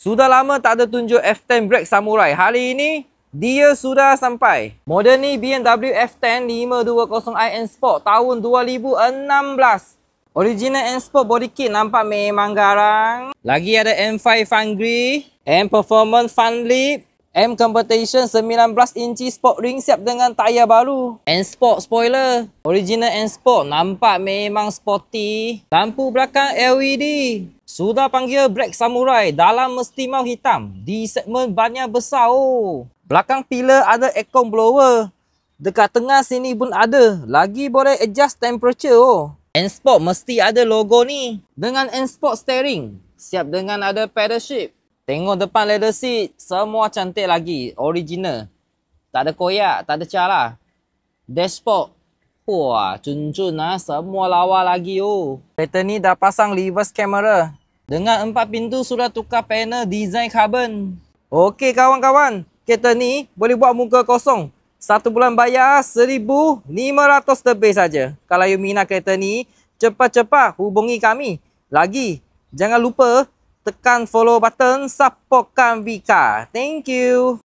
Sudah lama tak ada tunjuk F10 Black Samurai. Hari ini, dia sudah sampai. Model ni BMW F10 520i N Sport tahun 2016. Original N Sport body kit nampak memang garang. Lagi ada M5 Fangri, M Performance Fun Lip, M Competition 19 inci Sport Ring siap dengan tayar baru. N Sport spoiler. Original N Sport nampak memang sporty. Lampu belakang LED. Sudah panggil Black Samurai, dalam mesti mau hitam. Di segmen bannya besar oh. Belakang pillar ada aircon blower. Dekat tengah sini pun ada. Lagi boleh adjust temperature oh. N Sport mesti ada logo ni. Dengan N Sport steering. Siap dengan ada pedal shift. Tengok depan leather seat. Semua cantik lagi. Original. Tak ada koyak. Tak ada cara. Dashboard. Wah, cun-cun lah. Semua lawa lagi oh. Kereta ni dah pasang reverse camera. Dengan 4 pintu sudah tukar panel design carbon. Okey kawan-kawan. Kereta ni boleh buat muka kosong. 1 bulan bayar 1,500 lebih saja. Kalau you minat kereta ni, cepat-cepat hubungi kami. Lagi, jangan lupa tekan follow button, supportkan Vika. Thank you.